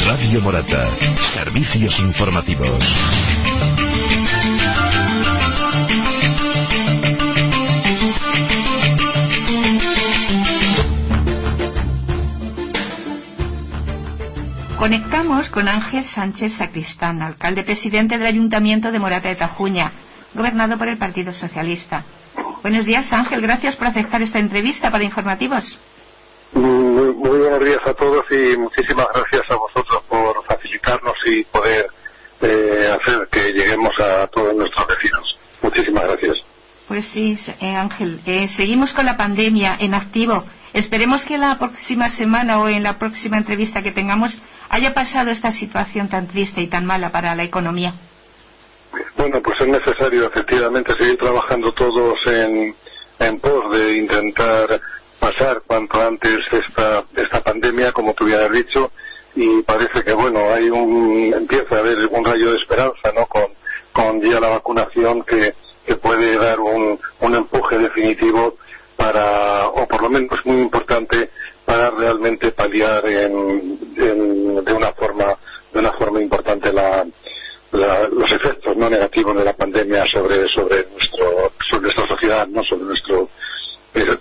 Radio Morata, servicios informativos. Conectamos con Ángel Sánchez Sacristán, alcalde presidente del Ayuntamiento de Morata de Tajuña, gobernado por el Partido Socialista. Buenos días, Ángel, gracias por aceptar esta entrevista para Informativos. Muy buenos días a todos y muchísimas gracias a vosotros por facilitarnos y poder hacer que lleguemos a todos nuestros vecinos. Muchísimas gracias. Pues sí, Ángel, seguimos con la pandemia en activo. Esperemos que la próxima semana o en la próxima entrevista que tengamos haya pasado esta situación tan triste y tan mala para la economía. Bueno, pues es necesario efectivamente seguir trabajando todos en pos de intentar pasar cuanto antes esta pandemia, como tú ya has dicho, y parece que bueno, empieza a haber un rayo de esperanza, ¿no? Con ya la vacunación que puede dar un empuje definitivo o por lo menos muy importante, para realmente paliar de una forma importante los efectos no negativos de la pandemia sobre nuestra sociedad, no sobre nuestro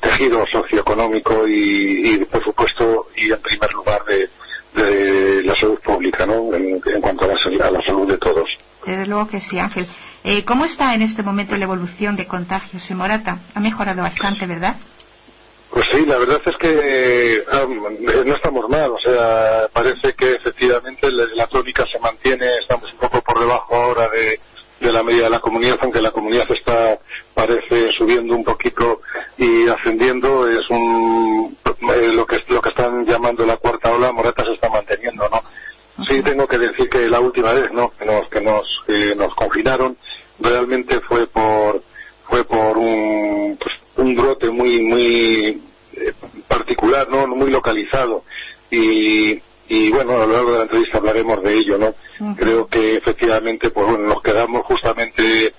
tejido socioeconómico y por supuesto y en primer lugar de la salud pública, ¿no? En cuanto a la salud de todos. Desde luego que sí, Ángel. ¿Cómo está en este momento la evolución de contagios en Morata? Ha mejorado bastante, ¿verdad? Pues sí, la verdad es que no estamos mal, o sea, parece que efectivamente la tónica se mantiene, estamos un poco por debajo ahora de la media de la comunidad, aunque la comunidad parece subiendo un poquito y ascendiendo, es lo que están llamando la cuarta ola. Morata se está manteniendo, ¿no? Sí, tengo que decir que la última vez, ¿no?, que nos confinaron, realmente fue por un brote muy particular, ¿no?, muy localizado, y bueno, a lo largo de la entrevista hablaremos de ello, ¿no? Creo que efectivamente, pues bueno, nos quedamos justamente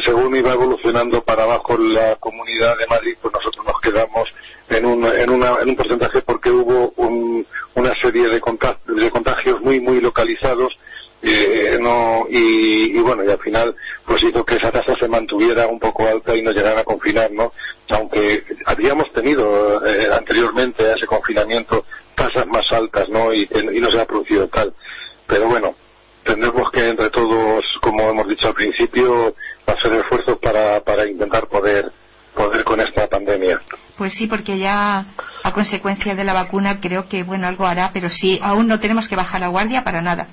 según iba evolucionando para abajo la Comunidad de Madrid, pues nosotros nos quedamos en un porcentaje, porque hubo una serie de contagios muy localizados, y bueno, y al final pues hizo que esa tasa se mantuviera un poco alta y no llegara a confinar, ¿no? Aunque habíamos tenido anteriormente a ese confinamiento tasas más altas, ¿no? Y no se ha producido tal. Pero bueno, tendremos que entre todos, como hemos dicho al principio, hacer esfuerzos para intentar poder con esta pandemia. Pues sí, porque ya a consecuencia de la vacuna creo que bueno, algo hará, pero sí, aún no tenemos que bajar la guardia para nada.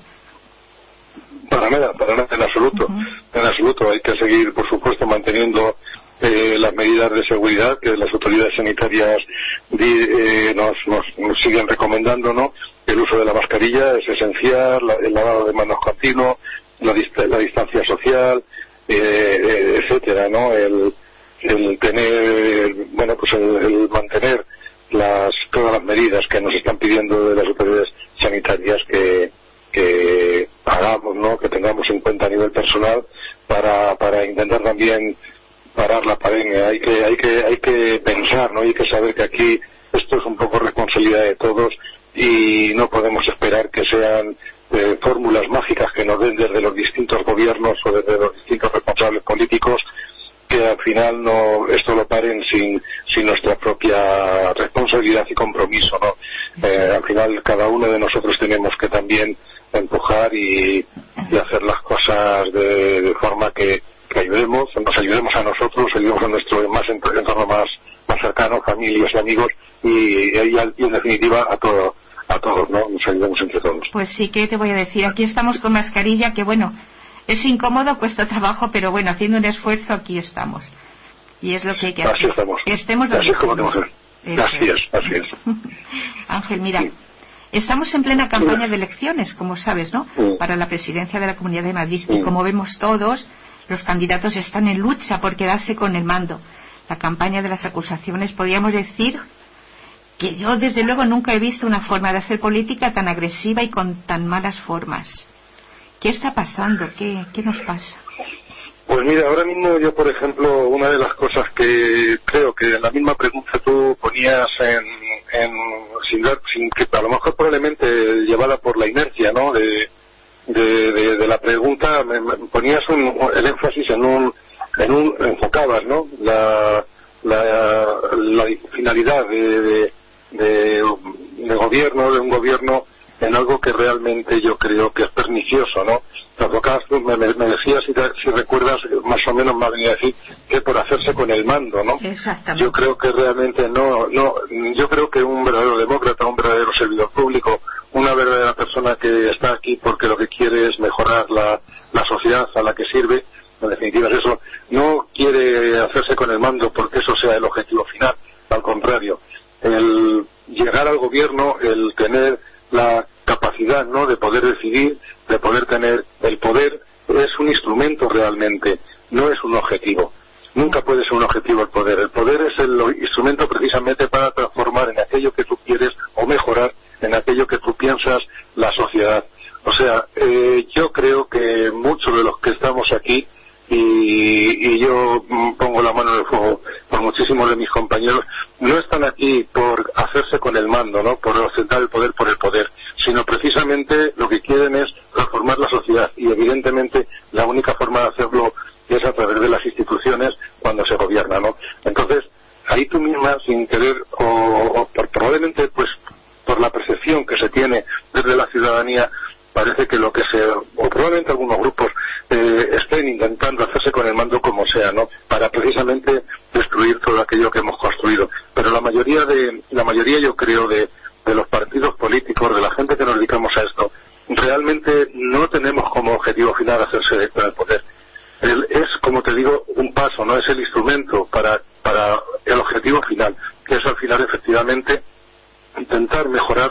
Para nada, en absoluto. En absoluto, hay que seguir, por supuesto, manteniendo las medidas de seguridad que las autoridades sanitarias nos siguen recomendando, ¿no? El uso de la mascarilla es esencial, el lavado de manos continuo, la distancia social, etcétera, ¿no? El tener, bueno, pues el mantener todas las medidas que nos están pidiendo de las autoridades sanitarias que hagamos, ¿no?, que tengamos en cuenta a nivel personal para intentar también parar la pandemia. Hay que pensar, ¿no? Hay que saber que aquí esto es un poco responsabilidad de todos y no podemos esperar que sean fórmulas mágicas que nos den desde los distintos gobiernos o desde los distintos responsables políticos, que al final esto lo paren sin nuestra propia responsabilidad y compromiso, ¿no? Al final cada uno de nosotros tenemos que también empujar y hacer las cosas de forma que nos ayudemos a nosotros, ayudemos a nuestro entorno más cercano, familias y amigos, y en definitiva a todos, ¿no? Nos ayudemos entre todos. Pues sí, ¿qué te voy a decir? Aquí estamos con mascarilla, que bueno, es incómodo, cuesta trabajo, pero bueno, haciendo un esfuerzo aquí estamos. Y es lo que hay que hacer. Así estamos. Estemos donde así es como tenemos que ser. Así es. Ángel, mira, estamos en plena campaña de elecciones, como sabes, ¿no? Para la presidencia de la Comunidad de Madrid. Y como vemos todos, los candidatos están en lucha por quedarse con el mando. La campaña de las acusaciones, podríamos decir que yo desde luego nunca he visto una forma de hacer política tan agresiva y con tan malas formas. ¿Qué está pasando? ¿Qué nos pasa? Pues mira, ahora mismo yo, por ejemplo, una de las cosas que creo que en la misma pregunta tú ponías sin que a lo mejor probablemente llevada por la inercia, ¿no?, de la pregunta, me ponías el énfasis enfocabas, ¿no?, la finalidad de gobierno, de un gobierno en algo que realmente yo creo que es pernicioso, ¿no? Me decías, si recuerdas, más o menos me venía a decir que por hacerse con el mando, ¿no? Exactamente. Yo creo que realmente yo creo que un verdadero demócrata, un verdadero servidor público, una verdadera persona que está aquí porque lo que quiere es mejorar la sociedad a la que sirve, en definitiva es eso, no quiere hacerse con el mando porque eso sea el objetivo final, al contrario, el llegar al gobierno, el tener la capacidad, ¿no?, de poder decidir, de poder tener el poder, es un instrumento realmente, no es un objetivo. Nunca puede ser un objetivo el poder. El poder es el instrumento precisamente para transformar en aquello que tú quieres o mejorar en aquello que tú piensas la sociedad. O sea, yo creo que muchos de los que estamos aquí, y yo pongo la mano en el fuego por muchísimos de mis compañeros, no están aquí por hacerse con el mando, ¿no?, por ostentar el poder por el poder, sino precisamente lo que quieren es transformar la sociedad, y evidentemente la única forma de hacerlo es a través de las instituciones cuando se gobierna, ¿no? Entonces, ahí tú misma, sin querer, probablemente pues por la percepción que se tiene desde la ciudadanía, parece que o probablemente algunos grupos estén intentando hacerse con el mando como sea, ¿no?, para precisamente destruir todo aquello que hemos construido. Pero la mayoría yo creo de los partidos políticos, de la gente que nos dedicamos a esto, realmente no tenemos como objetivo final hacerse con el poder. Es, como te digo, un paso, no es el instrumento para el objetivo final, que es al final efectivamente intentar mejorar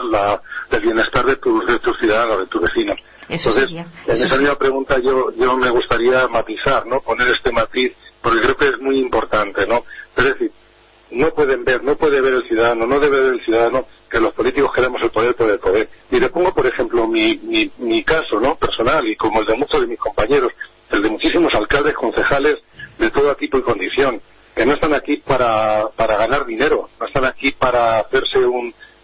el bienestar de tus ciudadanos, de tus vecinos. Entonces, en esa misma pregunta yo me gustaría matizar, ¿no?, poner este matiz, porque creo que es muy importante, ¿no? Es decir, no puede ver el ciudadano, no debe ver el ciudadano que los políticos queremos el poder por el poder. Y le pongo, por ejemplo, mi caso, ¿no?, personal, y como el de muchos de mis compañeros, el de muchísimos alcaldes, concejales de todo tipo y condición, que no están aquí para ganar dinero, no están aquí para hacerse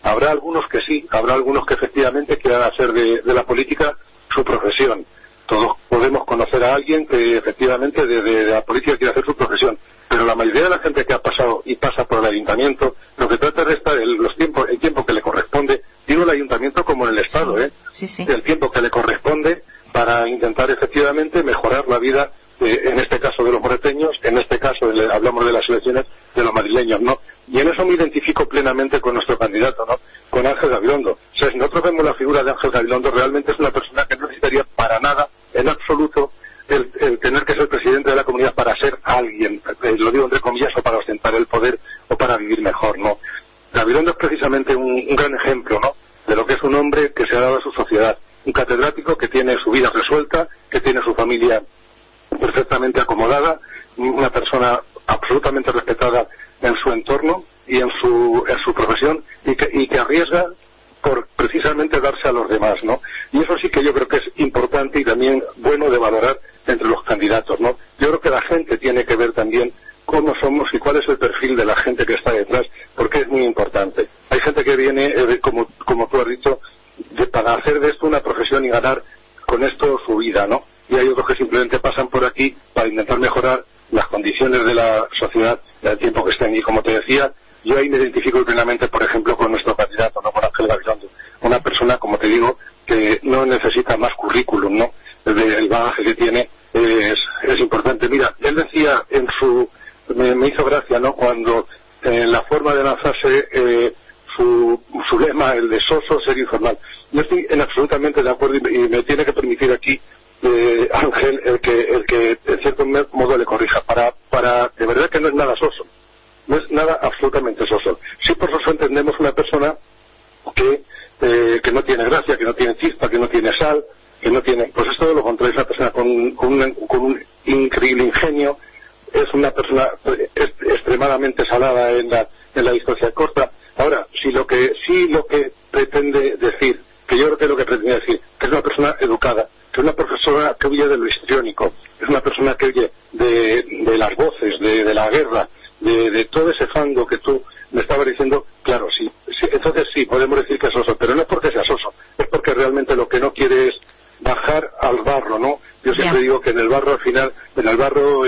Habrá algunos que sí, habrá algunos que efectivamente quieran hacer de la política su profesión. Todos podemos conocer a alguien que efectivamente de la política quiere hacer su profesión, pero la mayoría de la gente que ha pasado y pasa por el ayuntamiento, lo que trata de estar el tiempo que le corresponde, digo el ayuntamiento como en el Estado, sí. El tiempo que le corresponde para intentar efectivamente mejorar la vida, en este caso de los moreteños, en este caso hablamos de las elecciones de los madrileños, ¿no? Y en eso me identifico plenamente con nuestro candidato, ¿no?, con Ángel Gabilondo. O sea, si nosotros vemos la figura de Ángel Gabilondo, realmente es una persona que no necesitaría para nada, en absoluto, el tener que ser presidente de la comunidad para ser alguien, lo digo entre comillas, o para ostentar el poder o para vivir mejor, ¿no? Gabilondo es precisamente un gran ejemplo, ¿no?, de lo que es un hombre que se ha dado a su sociedad, un catedrático que tiene su vida resuelta, que tiene su familia perfectamente acomodada, una persona absolutamente respetada en su entorno y en su profesión, y que arriesga por precisamente darse a los demás, ¿no? Y eso sí que yo creo que es importante y también bueno de valorar entre los candidatos, ¿no? Yo creo que la gente tiene que ver también cómo somos y cuál es el perfil de la gente que está detrás, porque es muy importante. Hay gente que viene, como tú has dicho, para hacer de esto una profesión y ganar con esto su vida, ¿no? Y hay otros que simplemente pasan por aquí para intentar mejorar las condiciones de la sociedad del tiempo que estén. Y como te decía, yo ahí me identifico plenamente, por ejemplo, con nuestro candidato, ¿no?, con Ángel Gabilondo. Una persona, como te digo, que no necesita más currículum, ¿no? El bagaje que tiene es importante. Mira, él decía me hizo gracia, ¿no?, cuando en la forma de lanzarse su lema, el de soso, serio y formal. Yo estoy absolutamente de acuerdo y me tiene que permitir aquí Ángel el que en cierto modo le corrija, de verdad que no es nada soso, no es nada absolutamente soso. Sí, por soso entendemos una persona que no tiene gracia, que no tiene chispa, que no tiene sal, que no tiene, pues es todo lo contrario, es una persona con un increíble ingenio, es una persona extremadamente salada en la distancia corta. Ahora, lo que pretende decir, que yo creo que es lo que pretende decir, que es una persona educada, que es una persona que huye de lo histriónico, es una persona que huye las voces, de la guerra, de todo ese fango que tú me estabas diciendo, claro, sí, entonces sí, podemos decir que es soso, pero no es porque sea soso, es porque realmente lo que no quiere es bajar al barro, ¿no? Yo siempre digo que en el barro al final, el barro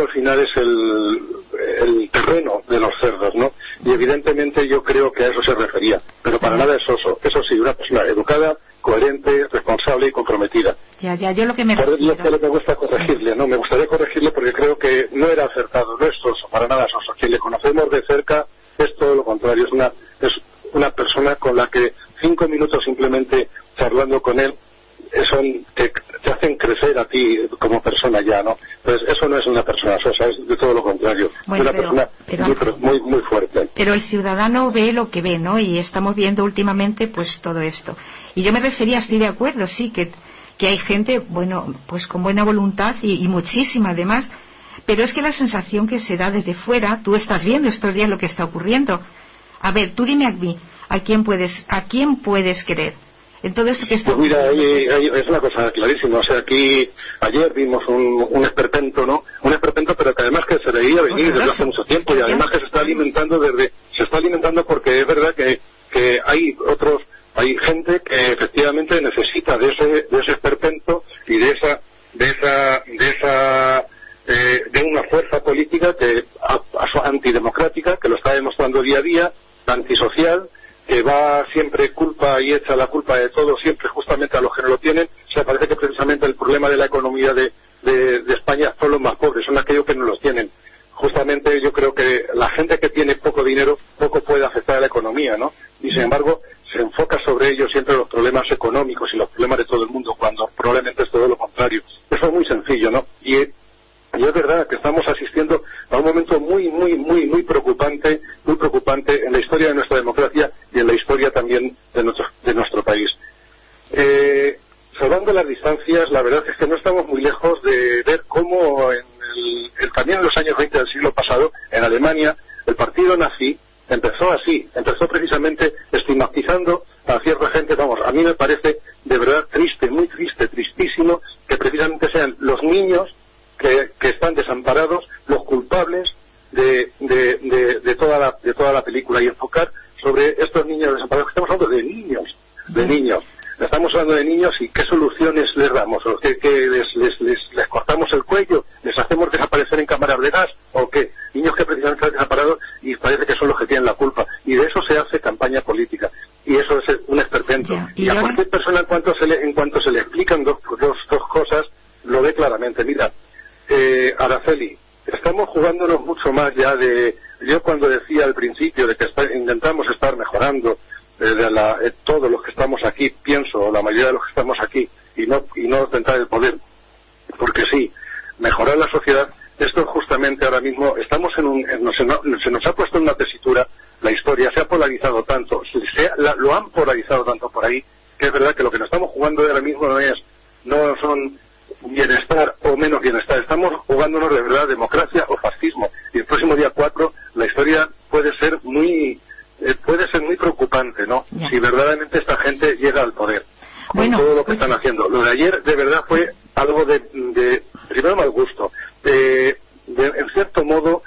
al final es el terreno de los cerdos, ¿no? Y evidentemente yo creo que a eso se refería, pero para nada es soso. Eso sí, una persona educada, coherente, responsable y comprometida. Yo lo que me refiero... Por eso me gusta corregirle, ¿no? Me gustaría corregirle porque creo que no era acertado, no es soso, para nada soso. Quien le conocemos de cerca es todo lo contrario, es una persona con la que 5 minutos simplemente charlando con él te hacen crecer a ti como persona ya, ¿no? Entonces eso no es una persona sosa, es de todo lo contrario, bueno, es una persona muy fuerte. Pero el ciudadano ve lo que ve, ¿no? Y estamos viendo últimamente pues todo esto. Y yo me refería, estoy de acuerdo, sí, que hay gente, bueno, pues con buena voluntad y muchísima además, pero es que la sensación que se da desde fuera, tú estás viendo estos días lo que está ocurriendo. A ver, tú dime a mí, ¿a quién puedes querer? En todo esto que está ocurriendo. Pues mira, es una cosa clarísima. O sea, aquí ayer vimos un esperpento, ¿no? Un esperpento, pero que además que se veía venir desde hace mucho tiempo y además que se está alimentando porque es verdad que hay gente que efectivamente necesita de ese esperpento y de una fuerza política que antidemocrática, que lo está demostrando día a día, antisocial, que va siempre culpa y echa la culpa de todo siempre justamente a los que no lo tienen. O sea, parece que precisamente el problema de la economía de España son los más pobres, son aquellos que no los tienen. Justamente yo creo que la gente que tiene poco dinero poco puede afectar a la economía, ¿no? Y sin embargo se enfoca sobre ellos siempre los problemas económicos y los problemas de todo el mundo, cuando probablemente es todo lo contrario. Eso es muy sencillo, ¿no? Y es verdad que estamos asistiendo a un momento muy preocupante en la historia de nuestra democracia y en la historia también de nuestro país. Salvando las distancias, la verdad es que no estamos muy lejos de ver cómo también en los años 20 del siglo pasado, en Alemania, el partido nazi empezó precisamente estigmatizando a cierta gente. Vamos, a mí me parece de verdad triste, muy triste, tristísimo, que precisamente sean los niños que están desamparados los culpables de toda la película, y enfocar sobre estos niños desamparados. Estamos hablando de niños. Estamos hablando de niños y qué soluciones les damos, o que les cortamos el cuello, les hacemos desaparecer en cámaras de gas, o qué. Niños que precisamente están desamparados y parece que son los que tienen la culpa, y de eso se hace campaña política, y eso es un esperpento. Y a cualquier persona en cuanto se le explican dos cosas, lo ve claramente. Mira, Araceli, estamos jugándonos mucho más ya yo cuando decía al principio de que intentamos estar mejorando todos los que estamos aquí, pienso, la mayoría de los que estamos aquí, y no tentar el poder, porque sí, mejorar la sociedad, esto justamente ahora mismo estamos se nos ha puesto en una tesitura, la historia se ha polarizado tanto, lo han polarizado tanto por ahí, que es verdad que lo que nos estamos jugando ahora mismo no son bienestar o menos bienestar, estamos jugándonos de verdad democracia o fascismo, y el próximo día 4 la historia puede ser muy preocupante, ¿no? Ya. Si verdaderamente esta gente llega al poder con todo lo que están haciendo. Lo de ayer de verdad fue algo de primero mal gusto, en cierto modo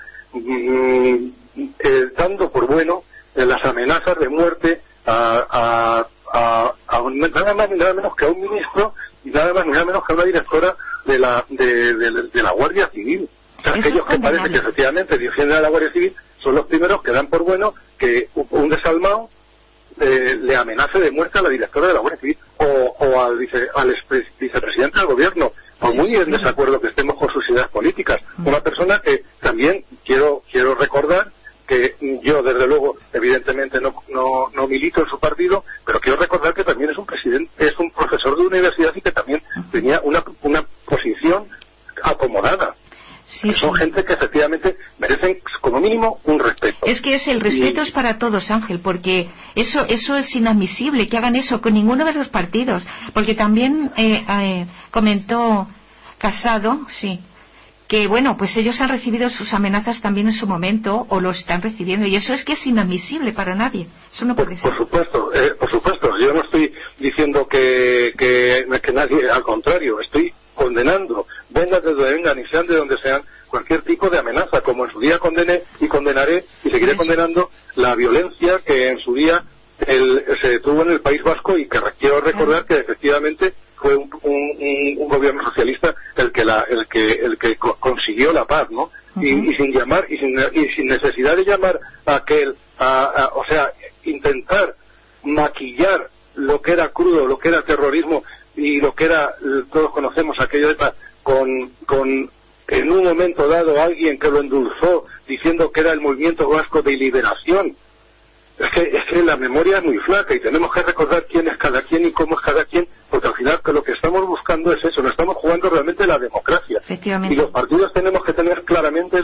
dando por bueno las amenazas de muerte a nada más ni nada menos que a un ministro y nada más ni nada menos que a una directora de la Guardia Civil. O sea, aquellos que parece que efectivamente defienden a la Guardia Civil son los primeros que dan por bueno que un desalmado le amenace de muerte a la directora de la Guardia Civil o al vicepresidente del gobierno, por muy en desacuerdo que estemos con sus ideas políticas. Una persona que también quiero recordar que yo desde luego evidentemente no milito en su partido, pero quiero recordar que también es un profesor de universidad y que también tenía una posición acomodada. Son gente que efectivamente merecen como mínimo un respeto. Es que el respeto es para todos, Ángel, porque eso es inadmisible que hagan eso con ninguno de los partidos, porque también comentó Casado, que bueno, pues ellos han recibido sus amenazas también en su momento o lo están recibiendo, y eso es que es inadmisible para nadie. Eso no puede ser. Por supuesto, yo no estoy diciendo que nadie, al contrario, estoy condenando, vengan de donde vengan y sean de donde sean, cualquier tipo de amenaza, como en su día condené y condenaré y seguiré condenando la violencia que en su día se tuvo en el País Vasco, y que quiero recordar que efectivamente fue un gobierno socialista el que consiguió la paz, ¿no? Y sin llamar y sin necesidad de llamar a o sea, intentar maquillar lo que era crudo, lo que era terrorismo y lo que era, todos conocemos aquello de paz, con en un momento dado alguien que lo endulzó diciendo que era el movimiento vasco de liberación. Es que la memoria es muy flaca y tenemos que recordar quién es cada quien y cómo es cada quien, porque al final que lo que estamos buscando es eso, no estamos jugando realmente la democracia. Efectivamente. Y los partidos tenemos que tener claramente,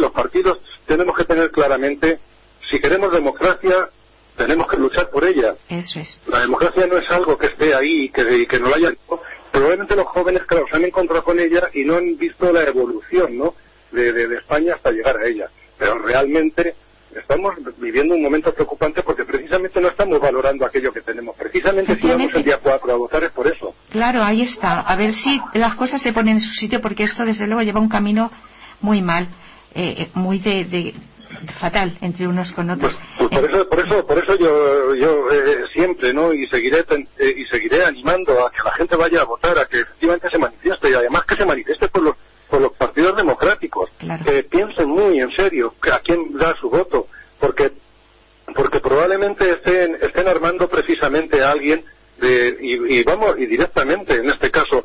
si queremos democracia, tenemos que luchar por ella. Eso es. La democracia no es algo que esté ahí y que no la hayan... Probablemente los jóvenes, claro, se han encontrado con ella y no han visto la evolución, ¿no?, de España hasta llegar a ella. Pero realmente estamos viviendo un momento preocupante porque precisamente no estamos valorando aquello que tenemos. Precisamente si vamos el día 4 a votar es por eso. Claro, ahí está. A ver si las cosas se ponen en su sitio, porque esto desde luego lleva un camino muy mal, muy de fatal entre unos con otros. Pues por eso yo siempre, ¿no?, y seguiré animando a que la gente vaya a votar, a que efectivamente se manifieste, y además que se manifieste por los partidos democráticos, claro, que piensen muy en serio a quién da su voto, porque probablemente estén armando precisamente a alguien y directamente en este caso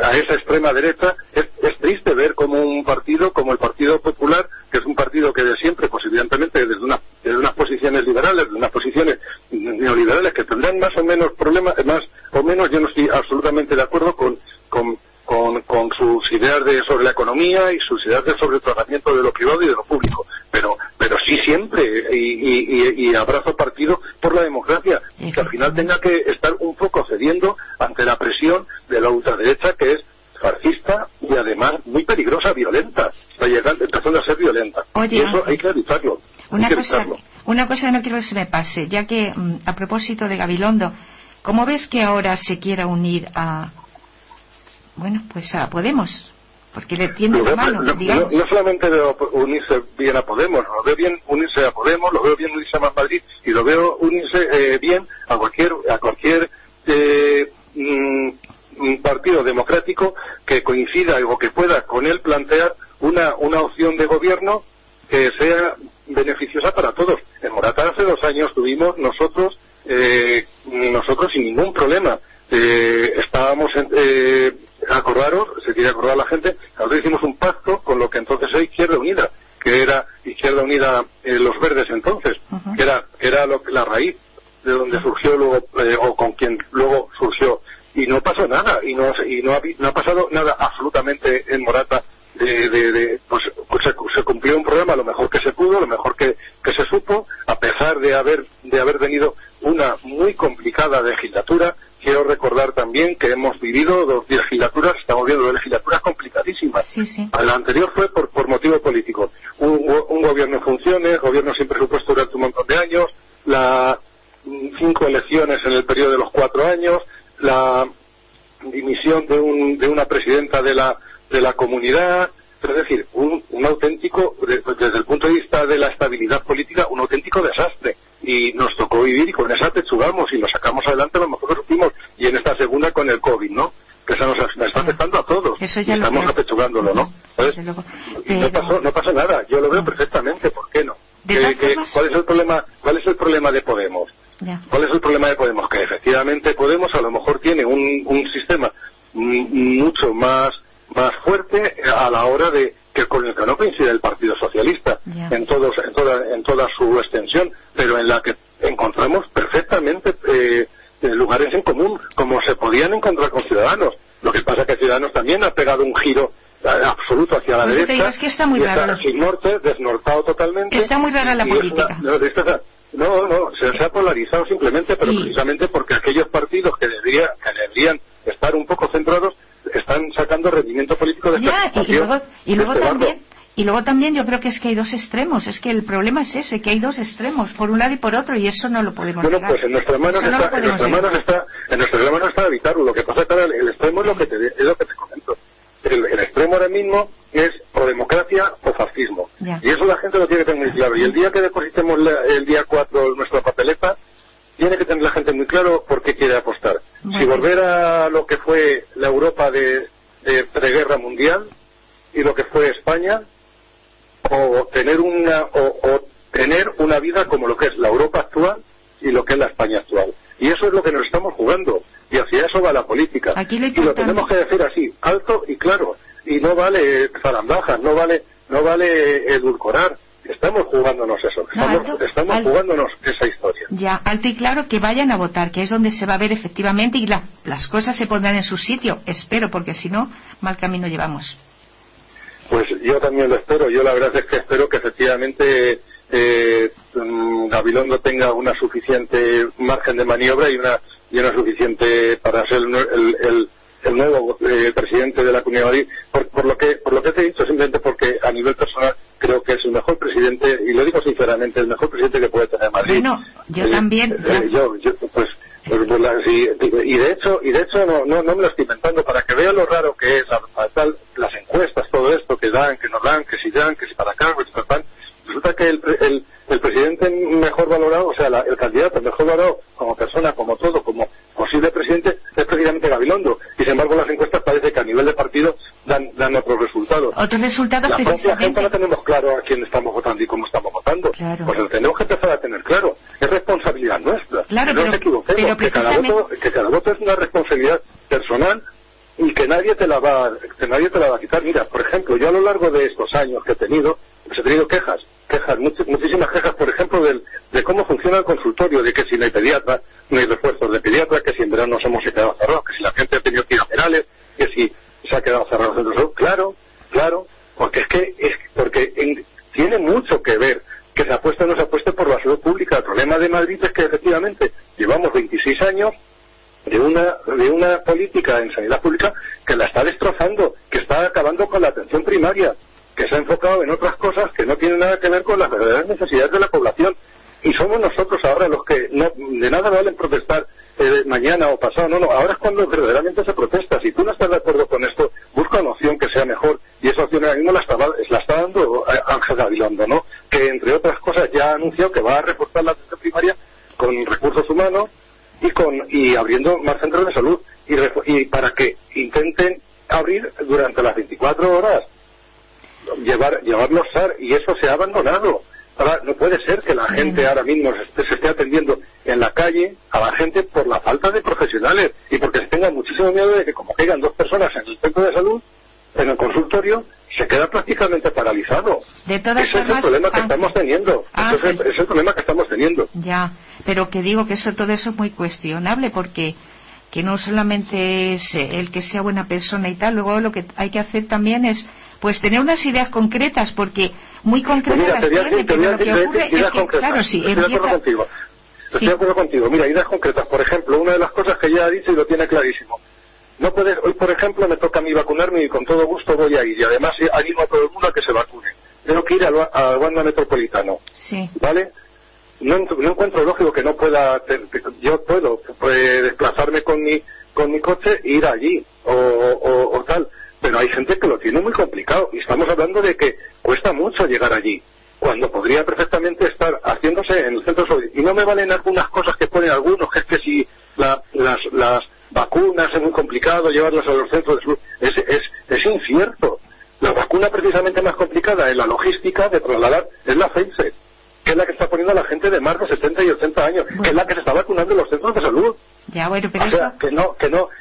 a esa extrema derecha. Es triste ver como un partido como el Partido Popular, que es un partido que de siempre, pues evidentemente desde unas posiciones liberales, desde unas posiciones neoliberales que tendrán más o menos problemas, yo no estoy absolutamente de acuerdo con sus ideas sobre la economía y sus ideas sobre el tratamiento de lo privado y de lo público, pero sí siempre y abrazo partido por la democracia, que al final tenga que estar un poco cediendo ante la presión de la ultraderecha, que es fascista y además muy peligrosa, violenta, está empezando a ser violenta. Oye, y eso hay que evitarlo. Una cosa que no quiero que se me pase, ya que a propósito de Gabilondo, ¿cómo ves que ahora se quiera unir a Podemos? Porque le tiende la mano, digamos. No solamente veo unirse bien a Podemos, lo veo bien unirse a Podemos, lo veo bien unirse a Más Madrid, y lo veo unirse bien a cualquier partido democrático que coincida o que pueda con él plantear una opción de gobierno que sea beneficiosa para todos. En Morata hace 2 años tuvimos nosotros sin ningún problema. Estábamos acordaros, se quiere acordar la gente, nosotros hicimos un pacto con lo que entonces era Izquierda Unida, que era Izquierda Unida, los Verdes entonces, que era la raíz de donde surgió luego, o con quien luego surgió, y no pasó nada, y no ha pasado nada absolutamente en Morata. Pues se cumplió un programa lo mejor que se pudo, lo mejor que se supo, a pesar de haber venido una muy complicada legislatura. Quiero recordar también que hemos vivido 2 legislaturas, estamos viendo 2 legislaturas complicadísimas. Sí. La anterior fue por motivo político. Un gobierno en funciones, gobierno sin presupuesto durante un montón de años, 5 elecciones en el periodo de los 4 años, la dimisión de una presidenta de la comunidad, es decir, un auténtico, desde el punto de vista de la estabilidad política, un auténtico desastre. Y nos tocó vivir y con esa pechugamos y lo sacamos adelante lo mejor que supimos. Y en esta segunda con el COVID, ¿no?, que eso nos está afectando a todos. Eso ya estamos apechugándolo, ¿no? ¿Sabes? No pasa nada, yo lo veo perfectamente, ¿por qué no? ¿Cuál es el problema de Podemos? ¿Cuál es el problema de Podemos? Que efectivamente Podemos a lo mejor tiene un sistema mucho más fuerte a la hora de que con el que no coincide el Partido Socialista en toda su extensión, pero en la que encontramos perfectamente lugares en común, como se podían encontrar con Ciudadanos. Lo que pasa es que Ciudadanos también ha pegado un giro absoluto hacia la derecha, es que está muy raro, sin norte, desnortado totalmente. Que está muy rara la política. Se ha polarizado simplemente, pero precisamente porque aquellos partidos que deberían estar un poco centrados están sacando rendimiento político de esta situación. Y luego también yo creo que es que hay 2 extremos. Es que el problema es ese, que hay 2 extremos, por un lado y por otro, y eso no lo podemos negar. Pues en nuestras manos está evitarlo. Lo que pasa es que el extremo es lo que te comento. el extremo ahora mismo es o democracia o fascismo. Ya. Y eso la gente lo tiene que tener muy claro. Y el día que depositemos el día 4 nuestra papeleta, tiene que tener la gente muy claro por qué quiere apostar. Bueno, Si volver a lo que fue la Europa de preguerra mundial y lo que fue España, o tener una vida como lo que es la Europa actual y lo que es la España actual. Y eso es lo que nos estamos jugando, y hacia eso va la política. Aquí y lo tenemos que decir así, alto y claro, y no vale zarandajas, no vale edulcorar. Estamos jugándonos eso, estamos jugándonos esa historia. Ya, alto y claro, que vayan a votar, que es donde se va a ver efectivamente, y las cosas se pondrán en su sitio, espero, porque si no, mal camino llevamos. Pues yo también lo espero. Yo la verdad es que espero que efectivamente Gabilondo tenga una suficiente margen de maniobra y una suficiente para ser el nuevo presidente de la Comunidad de Madrid. Por lo que te he dicho, simplemente porque a nivel personal creo que es el mejor presidente, y lo digo sinceramente, el mejor presidente que puede tener Madrid. Bueno, yo también. Y de hecho no me lo estoy inventando, para que vean lo raro que es las encuestas, todo esto que dan, que no dan, que si para acá, que si para acá. Resulta que el presidente mejor valorado, o sea, el candidato mejor valorado como persona, como todo, como posible presidente, es precisamente Gabilondo. Y sin embargo las encuestas parece que a nivel de partido dan otros resultados. Otros resultados la precisamente. propia gente no tenemos claro a quién estamos votando y cómo estamos votando. Claro. Pues lo tenemos que empezar a tener claro. Es responsabilidad nuestra. Claro, no nos equivoquemos, que cada voto es una responsabilidad personal y que nadie te la va a quitar. Mira, por ejemplo, yo a lo largo de estos años que he tenido, pues he tenido quejas, muchísimas quejas, por ejemplo, de cómo funciona el consultorio, de que si no hay pediatra, no hay refuerzos de pediatra, que si en verano nos hemos quedado cerrados, que si la gente ha tenido que ir a Perales, que si se ha quedado cerrado el centro de salud. Claro, porque tiene mucho que ver que se apueste o no se apueste por la salud pública. El problema de Madrid es que efectivamente llevamos 26 años de una política en sanidad pública que la está destrozando, que está acabando con la atención primaria, que se ha enfocado en otras cosas que no tienen nada que ver con las verdaderas necesidades de la población. Y somos nosotros ahora los que de nada valen protestar mañana o pasado. No, ahora es cuando verdaderamente se protesta. Si tú no estás de acuerdo con esto, busca una opción que sea mejor, y esa opción ahora mismo la está dando Ángel Gabilondo, ¿no? Que entre otras cosas ya ha anunciado que va a reforzar la atención primaria con recursos humanos y abriendo más centros de salud, y para que intenten abrir durante las 24 horas, llevarlos SAR, y eso se ha abandonado. Ahora, no puede ser que la gente ahora mismo se esté atendiendo en la calle a la gente por la falta de profesionales, y porque se tenga muchísimo miedo de que como caigan 2 personas en el centro de salud, en el consultorio, se queda prácticamente paralizado. De todas Ese formas, es el problema que estamos teniendo. Ese es el problema que estamos teniendo. Ya, pero que digo que todo eso es muy cuestionable, porque que no solamente es el que sea buena persona y tal, luego lo que hay que hacer también es pues tener unas ideas concretas, porque muy concretas las tiene, pero lo que ocurre es que, claro, sí, Estoy de acuerdo contigo. Mira, ideas concretas. Por ejemplo, una de las cosas que ya ha dicho y lo tiene clarísimo. No puedes, hoy por ejemplo me toca a mí vacunarme y con todo gusto voy a ir, y además animo a todo el mundo a que se vacune. Tengo que ir al Wanda Metropolitano. Sí. ¿Vale? No encuentro lógico que no pueda, yo puedo desplazarme con mi coche e ir allí, o tal. Pero hay gente que lo tiene muy complicado, y estamos hablando de que cuesta mucho llegar allí, cuando podría perfectamente estar haciéndose en el centro de salud. Y no me valen algunas cosas que ponen algunos, que es que si las vacunas es muy complicado llevarlas a los centros de salud. Es incierto. La vacuna precisamente más complicada en la logística de trasladar es la Pfizer, que es la que está poniendo a la gente de más de 70 y 80 años, que es la que se está vacunando en los centros de salud. Ya, bueno, pero o sea, que no,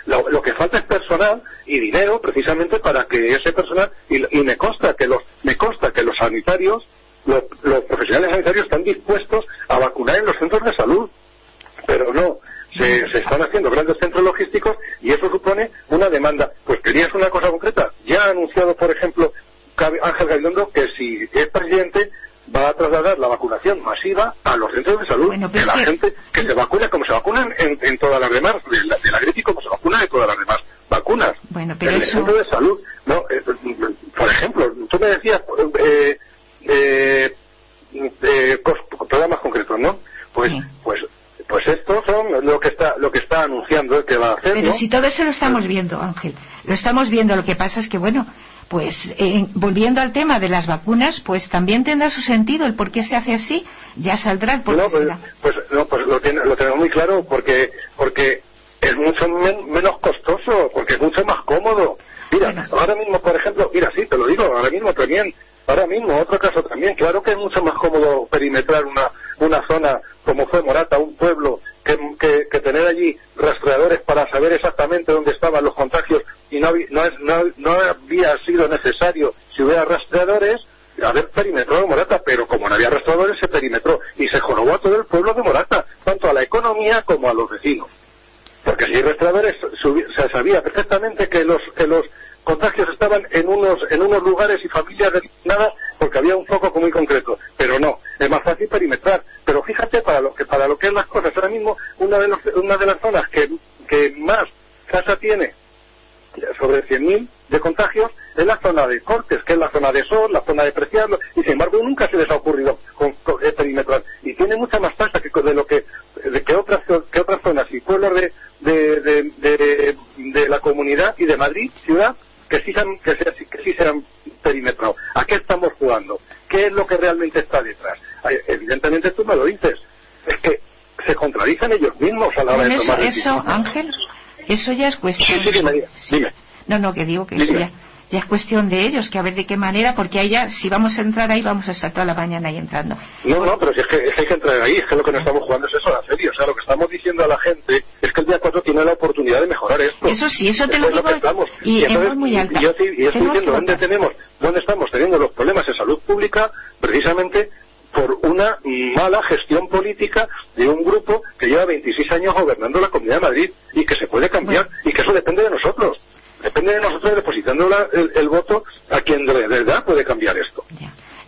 lo que falta es personal y dinero precisamente para que ese personal, y me consta que los sanitarios, los profesionales sanitarios están dispuestos a vacunar en los centros de salud, pero no, se están haciendo grandes centros logísticos, y eso supone una demanda. Pues querías una cosa concreta. Ya ha anunciado, por ejemplo, Ángel Gabilondo, que si es presidente va a trasladar la vacunación masiva a los centros de salud, bueno, que la gente que se vacune como se vacunan en todas las demás, de la gripe como se vacuna en todas las demás vacunas. Bueno, pero en el centro de salud, no, por ejemplo, tú me decías programas concretos, ¿no? Pues estos son lo que está anunciando, que va a hacer, pero ¿no? si todo eso lo estamos viendo, Ángel, lo estamos viendo. Lo que pasa es que, bueno, pues volviendo al tema de las vacunas, pues también tendrá su sentido el por qué se hace así. Ya saldrá el por qué será. Pues lo tenemos muy claro, porque es mucho menos costoso, porque es mucho más cómodo. Mira, bueno, ahora mismo, por ejemplo, mira, sí, te lo digo, ahora mismo, otro caso también, claro que es mucho más cómodo perimetrar una zona como fue Morata, un pueblo, que tener allí rastreadores para saber exactamente dónde estaban los contagios, y no había sido necesario, si hubiera rastreadores, haber perimetrado Morata, pero como no había rastreadores se perimetró y se jorobó a todo el pueblo de Morata, tanto a la economía como a los vecinos. Porque si hay rastreadores se sabía perfectamente que los contagios estaban en unos lugares y familias determinadas porque había un foco muy concreto, pero no, es más fácil perimetrar. Pero fíjate para lo que es las cosas, ahora mismo una de las zonas que más casa tiene sobre 100.000 de contagios es la zona de Cortes, que es la zona de Sol, la zona de Preciado, y sin embargo nunca se les ha ocurrido perimetrar, y tiene mucha más tasa que otras zonas y pueblos de la comunidad y de Madrid, ciudad, que sí se han perimetrado. ¿A qué estamos jugando? ¿Qué es lo que realmente está detrás? Evidentemente tú me lo dices, es que se contradicen ellos mismos a la hora de tomar decisiones. Eso, Ángel, eso ya es cuestión. Sí, dime. No, que digo que eso ya es cuestión de ellos, que a ver de qué manera, porque ahí ya, si vamos a entrar ahí, vamos a estar toda la mañana ahí entrando. No, pero si es que hay que entrar ahí, es que lo que no estamos jugando es eso, en serio. O sea, lo que estamos diciendo a la gente es que el día 4 tiene la oportunidad de mejorar esto. Eso sí, eso te lo digo, y es muy alta. Y yo estoy diciendo dónde estamos teniendo los problemas en salud pública, precisamente por una mala gestión política de un grupo que lleva 26 años gobernando la Comunidad de Madrid y que se puede cambiar, y que eso depende de nosotros. Depende de nosotros depositando el voto a quien de verdad puede cambiar esto.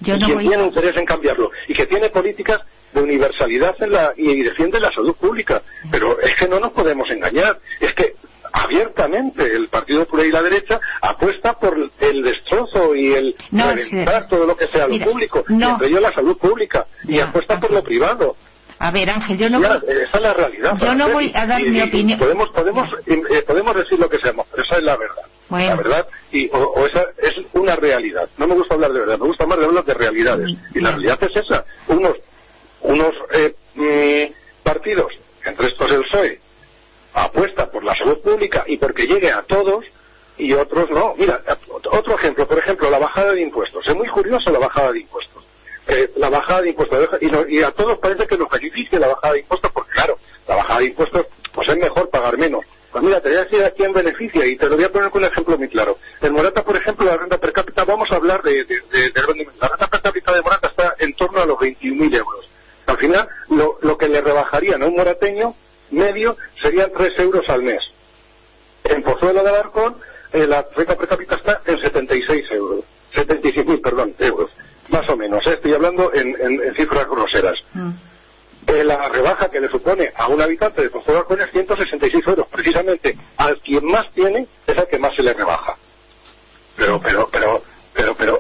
Quien tiene interés en cambiarlo y que tiene políticas de universalidad y defiende la salud pública. Pero es que no nos podemos engañar. Es que abiertamente el Partido Popular y la derecha apuesta por el destrozo y el reventar todo lo que sea lo público, entre ellos la salud pública, y apuesta por lo privado. A ver, Ángel, yo no esa es la realidad. Yo no voy a dar mi opinión. Podemos decir lo que seamos, pero esa es la verdad. Bueno. La verdad, o esa es una realidad. No me gusta hablar de verdad, me gusta más de hablar de realidades. Y la realidad es esa. Unos partidos, entre estos el PSOE, apuesta por la salud pública y porque llegue a todos, y otros no. Mira, otro ejemplo, por ejemplo, la bajada de impuestos. Es muy curioso la bajada de impuestos. La bajada de impuestos, y a todos parece que nos beneficia la bajada de impuestos, porque claro, la bajada de impuestos pues es mejor pagar menos. Pues mira, te voy a decir a quién beneficia, y te lo voy a poner con un ejemplo muy claro. En Morata, por ejemplo, la renta per cápita, vamos a hablar de la renta per cápita de Morata está en torno a los 21.000 euros. Al final, lo que le rebajarían a un morateño medio serían 3 euros al mes. En Pozuelo de Alarcón, la renta per cápita está en 75.000 euros. Más o menos, estoy hablando en cifras groseras. La rebaja que le supone a un habitante de Pozuelo de Alarcón es 166 euros. Precisamente, al quien más tiene es al que más se le rebaja. Pero,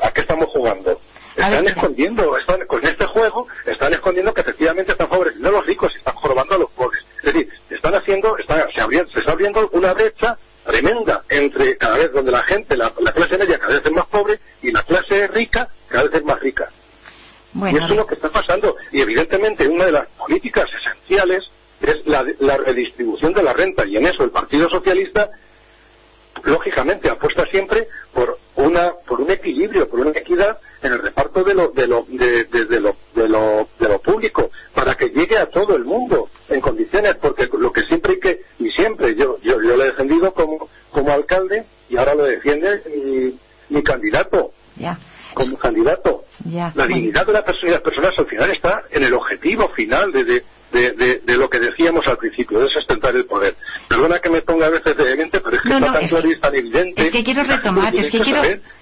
¿a qué estamos jugando? Están escondiendo, con este juego, están escondiendo que efectivamente están favoreciendo a los ricos y están jorobando a los pobres. Es decir, se está abriendo una brecha tremenda entre cada vez donde la gente, la clase media cada vez es más pobre y la clase rica cada vez es más rica. Bueno, y eso es lo que está pasando. Y evidentemente una de las políticas esenciales es la redistribución de la renta, y en eso el Partido Socialista lógicamente apuesta siempre por un equilibrio, por una equidad en el reparto de lo público, para que llegue a todo el mundo en condiciones, porque lo que siempre hay que, y siempre yo lo he defendido como alcalde, y ahora lo defiende mi candidato. Como candidato. La dignidad de las personas al final está en el objetivo final de lo que decíamos al principio, de sustentar el poder. Perdona que me ponga a veces vehemente, pero es que está tan claro y tan evidente. Es que quiero retomar,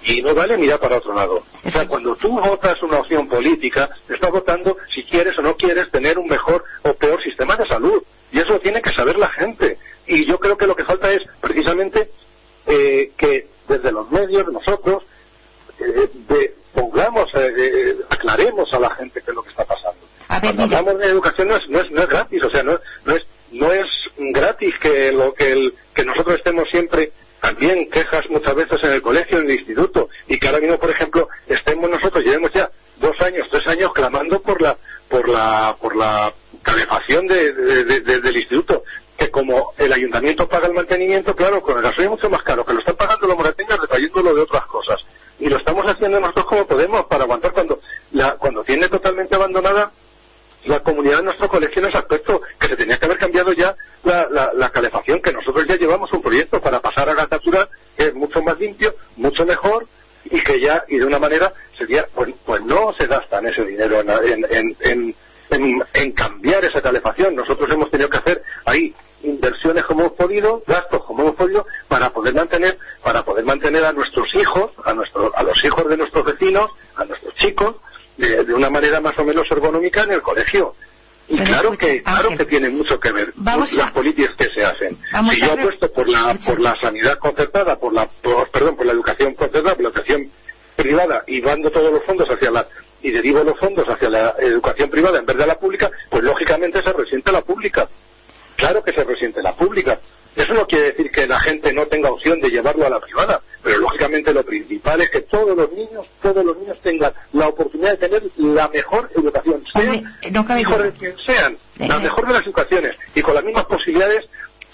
y no vale mirar para otro lado. O sea, cuando tú votas una opción política, estás votando si quieres o no quieres tener un mejor o peor sistema de salud. Y eso lo tiene que saber la gente. Y yo creo que lo que falta es precisamente que desde los medios nosotros aclaremos a la gente qué es lo que está pasando. Cuando hablamos de educación no es gratis, o sea, no es gratis que nosotros estemos siempre, también quejas muchas veces en el colegio, en el instituto, y que ahora mismo, por ejemplo, estemos nosotros, llevemos ya 2 años, 3 años clamando por la calefacción del instituto, que como el ayuntamiento paga el mantenimiento, claro, con el gasoil es mucho más caro, que lo están pagando los morateños retrayéndolo de otras cosas. Y lo estamos haciendo nosotros como podemos para aguantar cuando tiene totalmente abandonada la comunidad de nuestro colegio en ese aspecto, que se tenía que haber cambiado ya la calefacción, que nosotros ya llevamos un proyecto para pasar a gas natural, que es mucho más limpio, mucho mejor, y que ya, y de una manera, sería, pues no se gastan ese dinero en cambiar esa calefacción. Nosotros hemos tenido que hacer ahí inversiones como hemos podido, gastos como hemos podido, para poder mantener a nuestros hijos, a los hijos de nuestros vecinos, a nuestros chicos, de una manera más o menos ergonómica en el colegio. Y pero claro escucha, que tiene mucho que ver las políticas que se hacen. Si yo apuesto por la sanidad concertada, por la educación concertada, por la educación privada, y dando todos los fondos y derivo los fondos hacia la educación privada en vez de la pública, pues lógicamente se resiente la pública. Claro que se resiente la pública. Eso no quiere decir que la gente no tenga opción de llevarlo a la privada, pero lógicamente lo principal es que todos los niños tengan la oportunidad de tener la mejor educación, sean hijos de quien sean, la mejor de las educaciones, y con las mismas posibilidades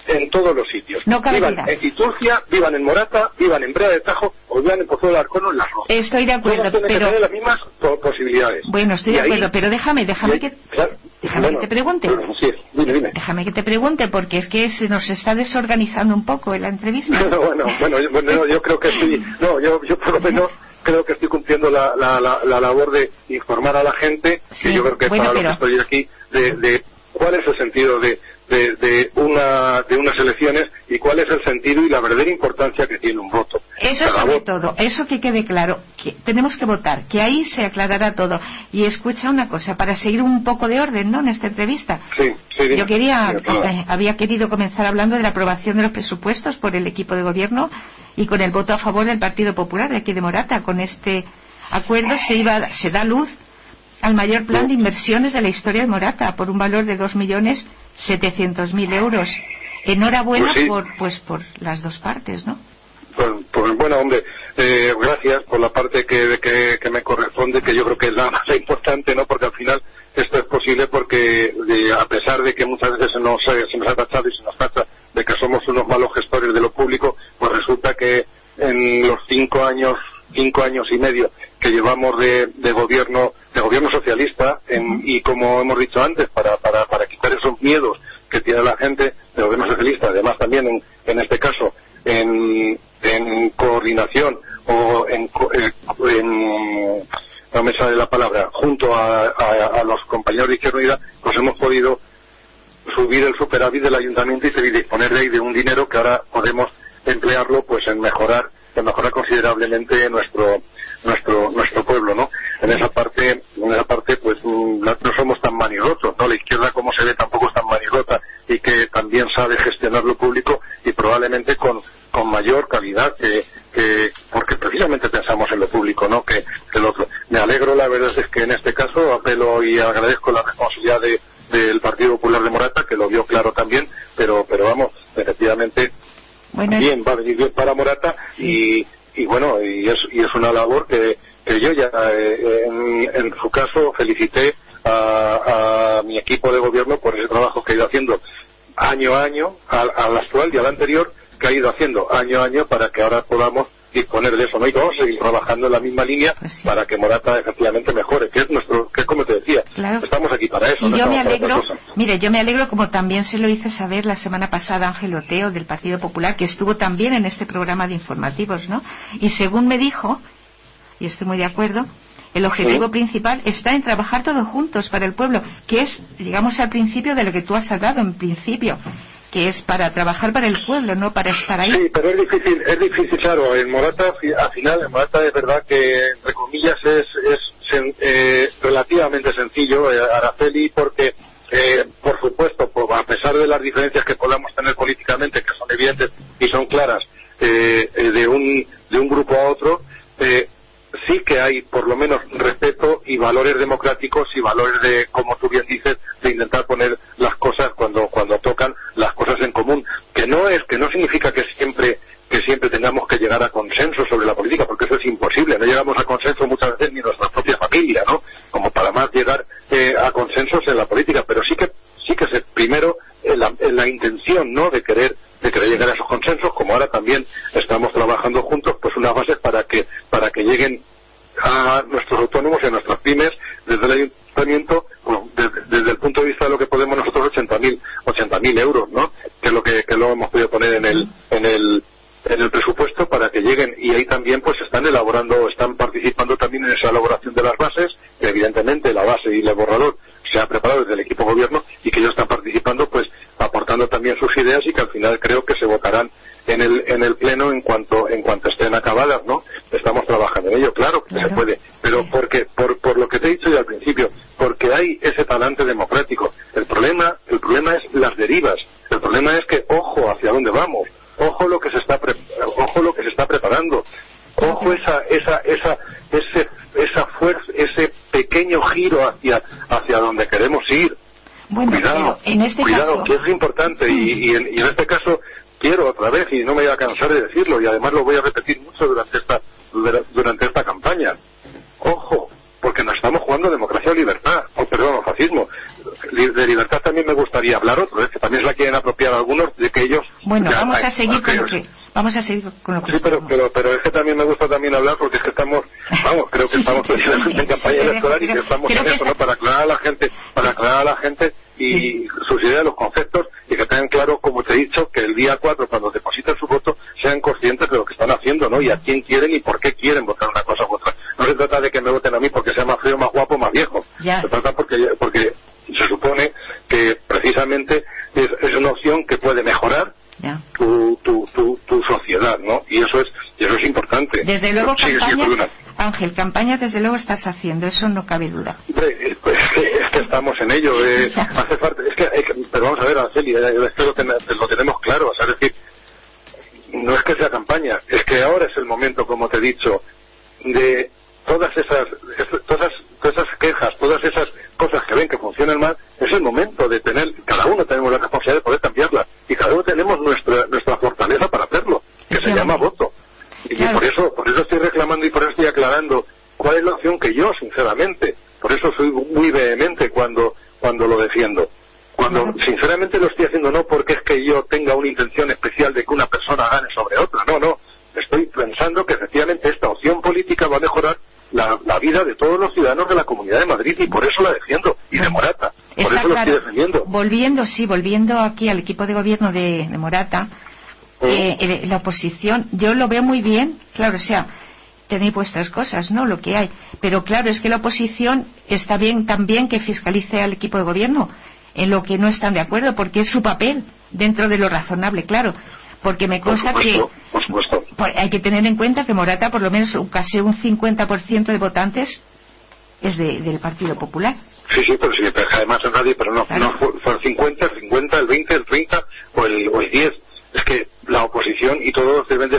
en todos los sitios. Vivan en Citurcia, vivan en Morata, vivan en Brea de Tajo, o vivan en Pozuelo de Arcono, en Las Rozas. Estoy de acuerdo, pero tienen que tener las mismas posibilidades. Bueno, estoy de acuerdo, pero déjame que te pregunte. Sí, dime. Déjame que te pregunte, porque es que se nos está desorganizando un poco en la entrevista. Bueno, yo creo que sí. No, yo por lo menos creo que estoy cumpliendo la labor de informar a la gente, sí, que yo creo que para lo que estoy aquí, de cuál es el sentido de unas elecciones y cuál es el sentido y la verdadera importancia que tiene un voto. Eso sobre todo, eso que quede claro, que tenemos que votar, que ahí se aclarará todo. Y escucha una cosa, para seguir un poco de orden, ¿no?, en esta entrevista. Sí, yo había querido comenzar hablando de la aprobación de los presupuestos por el equipo de gobierno y con el voto a favor del Partido Popular de aquí de Morata. Con este acuerdo se da luz al mayor plan de inversiones de la historia de Morata, por un valor de 2.700.000 euros. Enhorabuena por las dos partes, ¿no? Pues bueno, hombre, gracias por la parte que me corresponde, que yo creo que es la más importante, ¿no? Porque al final esto es posible porque a pesar de que muchas veces se nos ha tachado y se nos tacha de que somos unos malos gestores de lo público, pues resulta que en los 5 años y medio que llevamos de gobierno socialista, y como hemos dicho antes, para quitar esos miedos que tiene la gente de gobierno socialista, además también en este caso en coordinación o no me sale la palabra, junto a los compañeros de Izquierda Unida, pues hemos podido subir el superávit del ayuntamiento y disponer de ahí de un dinero que ahora podemos emplearlo pues en mejorar considerablemente nuestro pueblo, ¿no? En esa parte pues no somos tan manirrotos, ¿no? La izquierda, como se ve, tampoco es tan manirrota, y que también sabe gestionar lo público, y probablemente con mayor calidad, porque precisamente pensamos en lo público, ¿no?, que el otro. Me alegro, la verdad es que en este caso apelo y agradezco la responsabilidad del Partido Popular de Morata, que lo vio claro también, pero vamos, efectivamente, bien, va a venir bien para Morata, sí. y bueno, y es una labor que yo ya en su caso felicité a mi equipo de gobierno por ese trabajo que ha ido haciendo año a año, al actual y al anterior, que ha ido haciendo año a año, para que ahora podamos disponer de eso, ¿no? Y vamos a seguir trabajando en la misma línea, pues sí, para que Morata efectivamente mejore, que es como te decía, claro, estamos aquí para eso. Y yo me alegro, como también se lo hice saber la semana pasada Ángel Oteo del Partido Popular, que estuvo también en este programa de informativos, ¿no? Y según me dijo, y estoy muy de acuerdo, el objetivo principal está en trabajar todos juntos para el pueblo, que es, llegamos al principio de lo que tú has hablado en principio, que es para trabajar para el pueblo, no para estar ahí. Sí, pero es difícil, claro. En Morata, al final, en Morata es verdad que, entre comillas, es relativamente sencillo, Araceli, porque, por supuesto, a pesar de las diferencias que podamos tener políticamente, que son evidentes y son claras, de un grupo a otro, sí que hay por lo menos respeto y valores democráticos y valores de, como tú bien dices, de intentar poner las cosas cuando tocan las cosas en común, que que no significa que siempre tengamos que llegar a consenso sobre la política, porque eso es imposible. No llegamos a consenso muchas veces ni en nuestra propia familia, ¿no? Como para más llegar a consensos en la política, pero sí que primero en la intención, ¿no? de querer llegar a esos consensos, como ahora también estamos trabajando juntos, pues unas bases para que lleguen a nuestros autónomos y a nuestras pymes desde el ayuntamiento, pues, desde el punto de vista de lo que podemos nosotros 80.000 euros, ¿no? Que es lo que luego hemos podido poner en el presupuesto para que lleguen, y ahí también pues están participando también en esa elaboración de las bases, que evidentemente la base y el borrador se ha preparado desde el equipo gobierno, y que ellos están participando pues aportando también sus ideas, y que al final creo que se votarán en el pleno en cuanto estén acabadas, ¿no? Estamos trabajando en ello, claro que se puede, pero porque por lo que te he dicho ya al principio, porque hay ese talante democrático. El problema es las derivas. El problema es que ojo hacia dónde vamos, ojo lo que se está preparando, ojo esa fuerza, ese pequeño giro hacia donde queremos ir. Bueno, cuidado, en este caso, que es importante, y en este caso quiero otra vez, y no me voy a cansar de decirlo, y además lo voy a repetir mucho durante esta campaña. Ojo, porque nos estamos jugando democracia o libertad, o fascismo. De libertad también me gustaría hablar otro, que también se la quieren apropiar algunos, de que ellos... Bueno, vamos a seguir con lo que sí, pero es que también me gusta también hablar, porque es que estamos, creo que estamos precisamente en campaña electoral, y que estamos en eso, ¿no? Para aclarar a la gente y sus ideas, los conceptos, y que tengan claro, como te he dicho, que el día 4, cuando depositen su voto, sean conscientes de lo que están haciendo, ¿no? Y a quién quieren y por qué quieren votar una cosa u otra. No se trata de que me voten a mí porque sea más feo, más guapo, más viejo. Se trata porque se supone que precisamente es una opción que puede mejorar tu sociedad, ¿no? Y eso es importante. Desde luego, Ángel, campaña desde luego estás haciendo, eso no cabe duda. Es que estamos en ello. Hace falta, pero vamos a ver, Araceli, esto lo tenemos claro, o sea, es decir, no es que sea campaña, es que ahora es el momento, como te he dicho, de todas esas quejas, todas esas cosas que ven que funcionan mal, es el momento de cada uno tenemos la responsabilidad de poder cambiarlas, y cada uno tenemos nuestra fortaleza para hacerlo, que se llama voto. Y claro, por eso estoy reclamando y por eso estoy aclarando cuál es la opción que yo, sinceramente, por eso soy muy vehemente cuando lo defiendo. Cuando sinceramente lo estoy haciendo, no porque es que yo tenga una intención especial de que una persona gane sobre otra, no. Estoy pensando que efectivamente esta opción política va a mejorar la vida de todos los ciudadanos de la Comunidad de Madrid, y por eso la defiendo, y de Morata, por eso lo estoy defendiendo. Volviendo aquí al equipo de gobierno de Morata, la oposición, yo lo veo muy bien, claro, o sea, tenéis vuestras cosas, ¿no? Lo que hay, pero claro, es que la oposición está bien también que fiscalice al equipo de gobierno en lo que no están de acuerdo, porque es su papel, dentro de lo razonable, claro, porque me consta que hay que tener en cuenta que Morata, por lo menos casi un 50% de votantes es del Partido Popular. Sí, pero además en radio, pero no son 50, el 20, el 30 o el 10. Es que la oposición y todos deben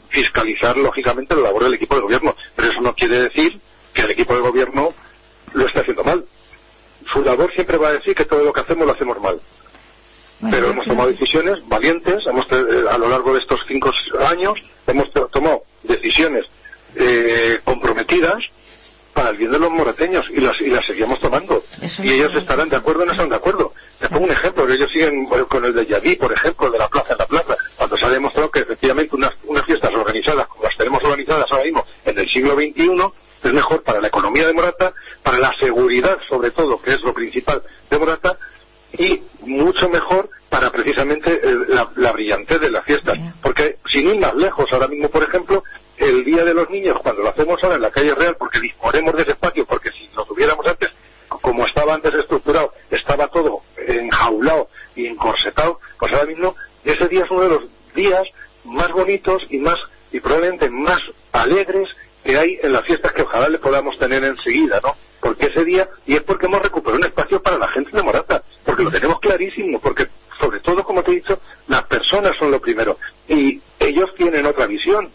fiscalizar lógicamente la labor del equipo de gobierno, pero eso no quiere decir que el equipo de gobierno lo esté haciendo mal. Su labor siempre va a decir que todo lo que hacemos lo hacemos mal. Bueno, pero hemos tomado decisiones valientes, a lo largo de estos 5 años hemos tomado decisiones comprometidas para el bien de los morateños, y las seguimos tomando. Y ellos estarán de acuerdo o no están de acuerdo. Te pongo un ejemplo, que ellos siguen con el de Yadí, por ejemplo, el de la plaza en la plaza, cuando se ha demostrado que efectivamente unas fiestas organizadas, como las tenemos organizadas ahora mismo en el siglo XXI, es mejor para la economía de Morata, para la seguridad sobre todo, que es lo principal de Morata, y mucho mejor para precisamente la brillantez de las fiestas. Porque sin ir más lejos, ahora mismo, por ejemplo, el Día de los Niños, cuando lo hacemos ahora en la calle Real, porque disponemos de ese espacio, porque si lo tuviéramos antes, como estaba antes estructurado, estaba todo enjaulado y encorsetado, pues ahora mismo ese día es uno de los días más bonitos y probablemente más alegres que hay en las fiestas, que ojalá le podamos tener enseguida, ¿no? Porque ese día, y es porque hemos recuperado un espacio para la gente de Morata, porque lo tenemos clarísimo, porque sobre todo, como te he dicho, las personas son lo primero, y ellos tienen otra visión.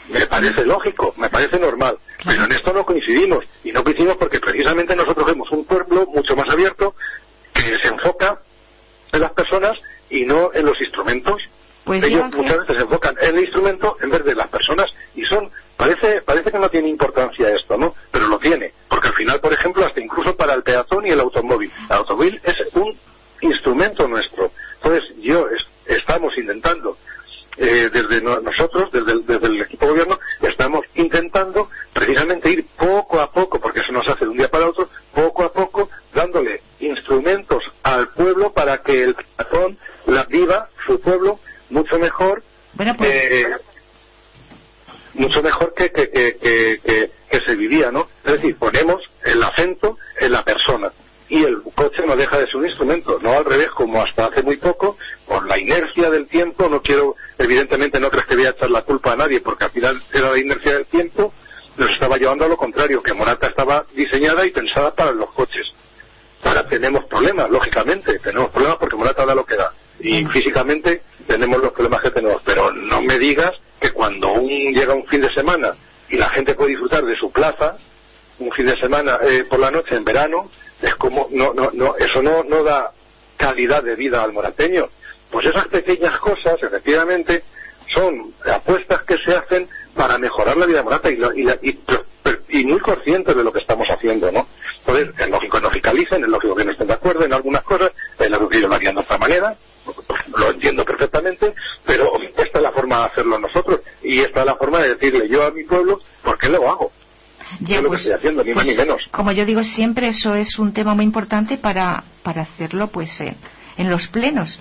Me parece lógico, me parece normal, pero en esto no coincidimos, y no coincidimos porque precisamente nosotros vemos un pueblo mucho más abierto, que se enfoca en las personas y no en los instrumentos. Pues ellos muchas veces se enfocan en el instrumento en vez de las personas, y parece que no tiene importancia esto, ¿no? Pero lo tiene, porque al final, por ejemplo, hasta incluso para el peatón y el automóvil. El automóvil es un instrumento nuestro. Entonces, estamos intentando, desde nosotros, desde el equipo de gobierno, estamos intentando precisamente ir poco a poco, porque eso no se hace de un día para otro, poco a poco, dándole instrumentos al pueblo para que el peatón viva su pueblo mucho mejor, mucho mejor que se vivía, ¿no? Es decir, ponemos el acento en la persona, y el coche no deja de ser un instrumento, no al revés, como hasta hace muy poco, por la inercia del tiempo. Evidentemente no crees que voy a echar la culpa a nadie, porque al final era la inercia del tiempo, nos estaba llevando a lo contrario, que Morata estaba diseñada y pensada para los coches. Ahora tenemos problemas, lógicamente, porque Morata da lo que da, y físicamente tenemos los problemas que tenemos, pero no me digas que cuando llega un fin de semana y la gente puede disfrutar de su plaza, un fin de semana por la noche en verano, es como, eso no da calidad de vida al morateño. Pues esas pequeñas cosas, efectivamente, son apuestas que se hacen para mejorar la vida de Morata, y muy conscientes de lo que estamos haciendo, ¿no? Entonces, es lógico que nos fiscalicen, es lógico que no estén de acuerdo en algunas cosas, es lógico que ellos lo harían de otra manera, lo entiendo perfectamente, pero esta es la forma de hacerlo nosotros, y esta es la forma de decirle yo a mi pueblo por qué lo hago. Ya, es lo que estoy haciendo, ni más ni menos. Como yo digo siempre, eso es un tema muy importante para hacerlo en los plenos.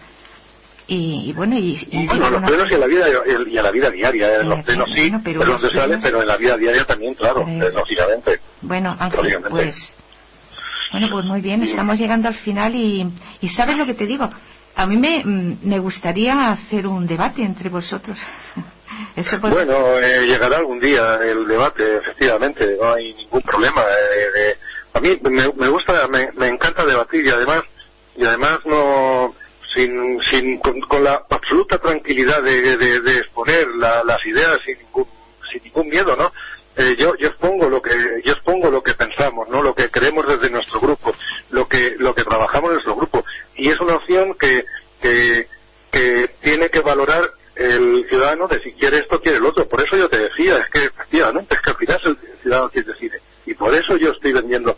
Bueno, en los plenos y en la vida y a la vida diaria, en los plenos sí, pero no se sale, pero en la vida diaria también, claro, lógicamente. Bueno, Ángel, pues muy bien, estamos llegando al final y ¿sabes lo que te digo? A mí me gustaría hacer un debate entre vosotros. Llegará algún día el debate, efectivamente, no hay ningún problema. A mí me gusta, me encanta debatir, y además no con la absoluta tranquilidad de exponer las ideas sin ningún miedo, ¿no? Yo expongo lo que pensamos, ¿no? Lo que creemos desde nuestro grupo, lo que trabajamos en nuestro grupo, y es una opción que tiene que valorar el ciudadano, de si quiere esto o quiere el otro. Por eso yo te decía, es que efectivamente, es que al final es el ciudadano quien decide, y por eso yo estoy vendiendo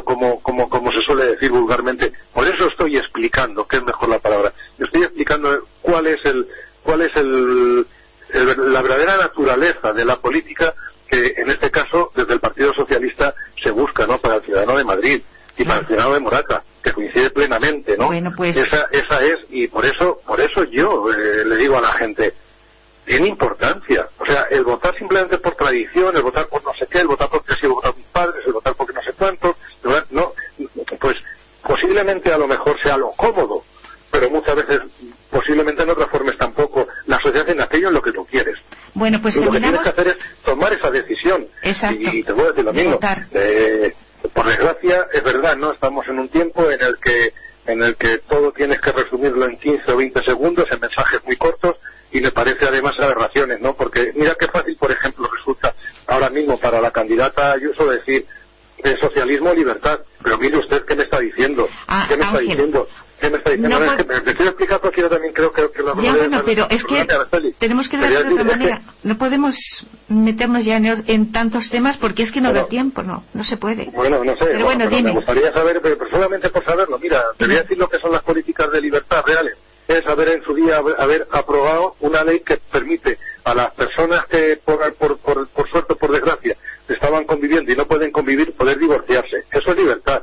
como se suele decir vulgarmente, por eso estoy explicando, que es mejor la palabra, estoy explicando cuál es la verdadera naturaleza de la política que en este caso desde el Partido Socialista se busca, ¿no?, para el ciudadano de Madrid y para el ciudadano de Morata, que coincide plenamente, ¿no? Bueno, pues esa es, y por eso yo le digo a la gente, tiene importancia. O sea, el votar simplemente por tradición, el votar por no sé qué, el votar porque ha sido votado mis padres, el votar porque no sé cuánto, no, pues posiblemente a lo mejor sea lo cómodo, pero muchas veces posiblemente no transformes tampoco la sociedad en aquello en lo que tú quieres. Bueno, pues lo que tienes que hacer es tomar esa decisión. Exacto. Y te voy a decir lo mismo. Por desgracia, es verdad, ¿no? Estamos en un tiempo en el que todo tienes que resumirlo en 15 o 20 segundos, en mensajes muy cortos, y me parece además aberraciones, ¿no? Porque mira qué fácil, por ejemplo, resulta ahora mismo para la candidata Ayuso decir socialismo o libertad. Pero mire usted qué me está diciendo. ¿Qué me está diciendo? No, es que me quiero explicar porque yo también creo que la pero es que tenemos que darlo de otra manera. No podemos meternos ya en tantos temas porque es que no da tiempo, no se puede. Bueno, no sé, pero me gustaría saber, pero solamente por saberlo, mira, te voy a decir lo que son las políticas de libertad reales. Es haber en su día haber aprobado una ley que permite a las personas que por suerte o por desgracia estaban conviviendo y no pueden convivir, poder divorciarse. Eso es libertad.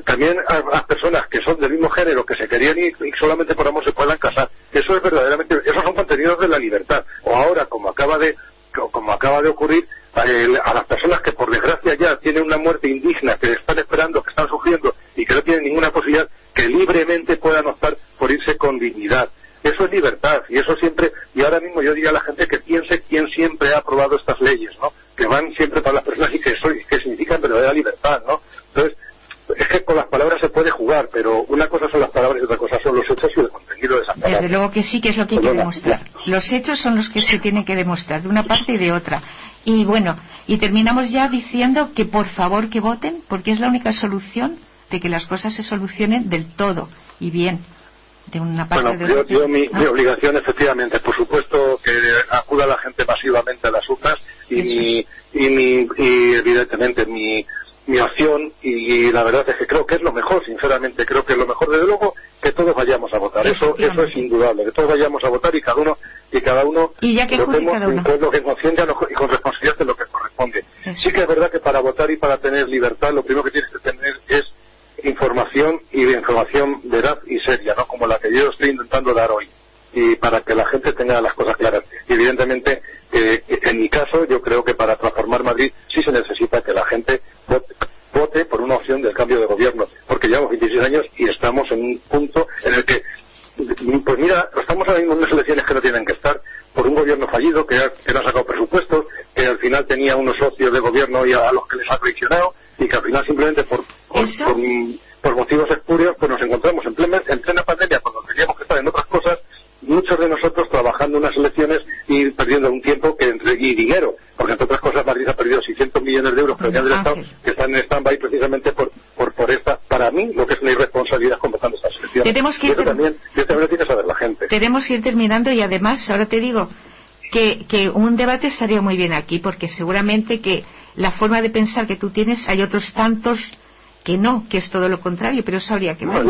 También a las personas que son del mismo género, que se querían y solamente por amor se puedan casar. Eso es verdaderamente, esos son contenidos de la libertad. O ahora, como acaba de ocurrir, a las personas que por desgracia ya tienen una muerte indigna, que están esperando, que están sufriendo y que no tienen ninguna posibilidad, que libremente puedan optar por irse con dignidad. Eso es libertad, y eso siempre, y ahora mismo yo diría a la gente que piense quién siempre ha aprobado estas leyes, ¿no? Que van siempre para las personas y que significan verdadera libertad, ¿no? Entonces, es que con las palabras se puede jugar, pero una cosa son las palabras y otra cosa son los hechos y el contenido de esas palabras. Desde luego que sí, que es lo que hay que demostrar. Los hechos son los que se tienen que demostrar, de una parte y de otra. Y bueno, y terminamos ya diciendo que por favor que voten, porque es la única solución de que las cosas se solucionen del todo y bien. de una parte bueno, mi obligación, efectivamente, por supuesto que acuda la gente masivamente a las urnas y evidentemente mi acción, y la verdad es que creo que es lo mejor, sinceramente, creo que es lo mejor, desde luego, que todos vayamos a votar. Eso es indudable, que todos vayamos a votar y cada uno y ya que votemos con lo que conciencia y con responsabilidad de lo que corresponde. Eso. Sí que es verdad que para votar y para tener libertad, lo primero que tienes que tener es información, y de información veraz y seria, ¿no? Como la que yo estoy intentando dar hoy, y para que la gente tenga las cosas claras. Y evidentemente, en mi caso, yo creo que para transformar Madrid sí se necesita que la gente vote por una opción del cambio de gobierno, porque llevamos 26 años y estamos en un punto en el que, pues mira, estamos ahora mismo en unas elecciones que no tienen que estar, por un gobierno fallido que no ha sacado presupuestos, que al final tenía unos socios de gobierno y a los que les ha traicionado, y que al final simplemente por motivos espurios pues nos encontramos en plena pandemia, cuando teníamos que estar en otras cosas, muchos de nosotros trabajando unas elecciones y perdiendo un tiempo y dinero, porque entre otras cosas Madrid ha perdido 600 millones de euros que venían del Estado, que están en stand-by precisamente por esta, para mí, lo que es una irresponsabilidad convocando estas elecciones. Yo también lo tiene que saber la gente. Tenemos que ir terminando, y además, ahora te digo que un debate estaría muy bien aquí, porque seguramente que la forma de pensar que tú tienes, hay otros tantos que no, que es todo lo contrario, pero eso habría que ver.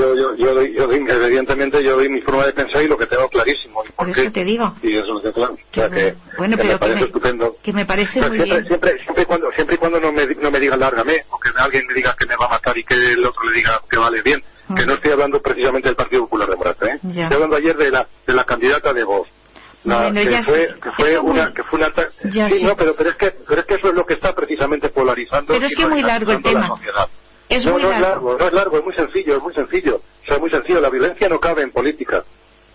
Evidentemente yo doy mi forma de pensar y lo que tengo clarísimo. Por eso te digo. Y eso es lo que claro. Bueno, pero me parece estupendo. Que me parece muy bien. Siempre y cuando no me digan lárgame, o que alguien me diga que me va a matar y que el otro le diga que vale bien, que no estoy hablando precisamente del Partido Popular de Morata, Estoy hablando ayer de la candidata de Vox. Que fue una sí, no, pero es que eso es lo que está precisamente polarizando. Pero es que es muy largo el tema. No es largo, es muy sencillo. O sea, es muy sencillo. La violencia no cabe en política.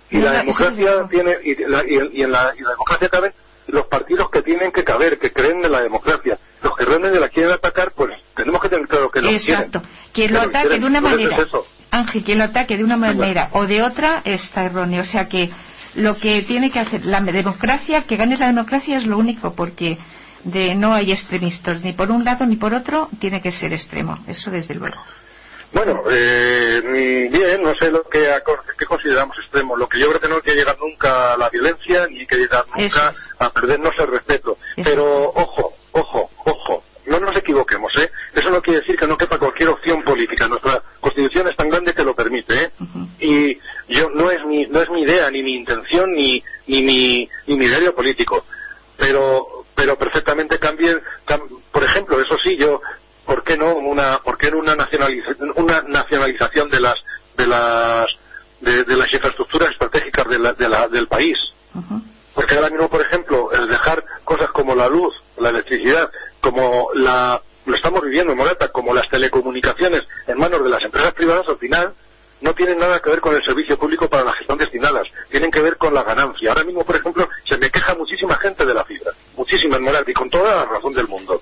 Y la democracia tiene, y en la democracia caben los partidos que tienen que caber, que creen en la democracia. Los que realmente la quieren atacar, pues tenemos que tener claro que lo quieren. Exacto. Quien lo ataque de una manera, Ángel, quien lo ataque de una manera o de otra está erróneo. O sea que lo que tiene que hacer la democracia, que gane la democracia, es lo único, porque no hay extremistas ni por un lado ni por otro, tiene que ser extremo, eso desde luego. Bueno, bien, no sé qué consideramos extremo. Lo que yo creo que no hay que llegar nunca a la violencia, ni hay que llegar nunca a perdernos el respeto. Pero ojo, no nos equivoquemos, Eso no quiere decir que no quepa cualquier opción política. Nuestra Constitución es tan grande que lo permite, Y no es mi idea, ni mi intención, ni mi ideario político. Pero perfectamente por ejemplo, eso sí, ¿por qué no una nacionalización de las infraestructuras estratégicas del país? Porque ahora mismo, por ejemplo, el dejar cosas como la luz, la electricidad, como lo estamos viviendo en Morata, como las telecomunicaciones en manos de las empresas privadas, al final no tienen nada que ver con el servicio público para las que están destinadas, tienen que ver con la ganancia. Ahora mismo, por ejemplo, se me queja muchísima gente de la fibra, muchísima en Morata, y con toda la razón del mundo.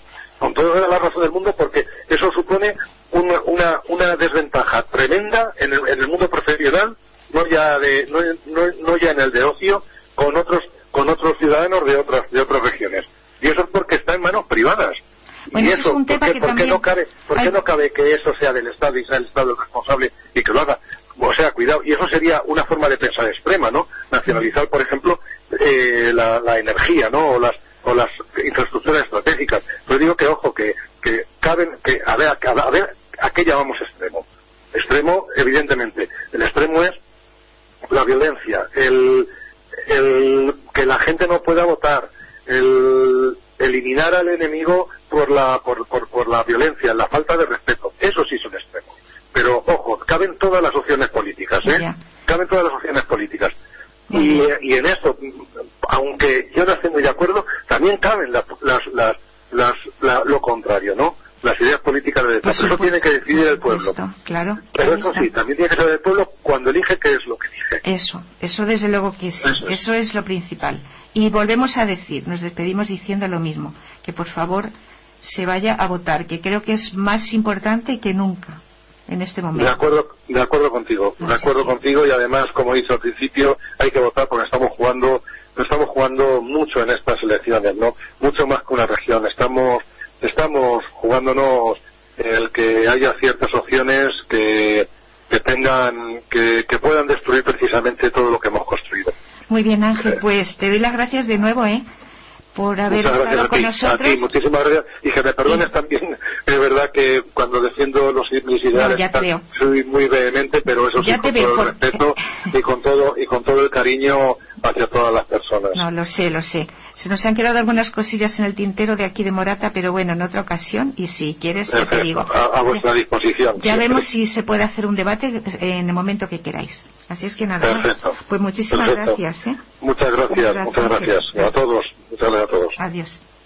Porque eso supone una desventaja tremenda en el mundo profesional, no ya en el de ocio, con otros ciudadanos de otras regiones. Y eso es porque está en manos privadas. Bueno, y eso es un tema que también... ¿Por qué no cabe que eso sea del Estado y sea el Estado el responsable y que lo haga? O sea, cuidado. Y eso sería una forma de pensar extrema, ¿no? Nacionalizar, por ejemplo, la energía, ¿no? O las infraestructuras estratégicas. Pero digo que, ojo, que caben... A ver, ¿a qué llamamos extremo? Extremo, evidentemente. El extremo es la violencia, el que la gente no pueda votar, el eliminar al enemigo por la violencia, la falta de respeto. Eso sí son extremos. Pero, ojo, caben todas las opciones políticas, Caben todas las opciones políticas. Y en esto, aunque yo no esté muy de acuerdo, también caben lo contrario, ¿no? Las ideas políticas de Estado. Eso tiene que decidir el pueblo. Claro. Pero eso sí, también tiene que saber el pueblo cuando elige qué es lo que elige. Eso desde luego que sí. Eso es lo principal. Y volvemos a decir, nos despedimos diciendo lo mismo, que por favor se vaya a votar, que creo que es más importante que nunca en este momento. De acuerdo contigo, y además, como he dicho al principio, hay que votar porque estamos jugando mucho en estas elecciones, ¿no? Mucho más que una región. Estamos jugándonos el que haya ciertas opciones que que puedan destruir precisamente todo lo que hemos construido. Muy bien, Ángel, pues te doy las gracias de nuevo, por haber estado con nosotros. A ti, muchísimas gracias, y que me perdones también, es verdad que cuando defiendo mis ideales soy muy vehemente, pero eso sí, con todo el respeto y con todo el cariño hacia todas las personas. No, lo sé. Se nos han quedado algunas cosillas en el tintero de aquí de Morata, pero bueno, en otra ocasión, y si quieres, ya te digo. A vuestra disposición. Ya vemos si se puede hacer un debate en el momento que queráis. Así es que nada más. Pues muchísimas gracias. Muchas gracias. A todos. Muchas gracias a todos. Adiós.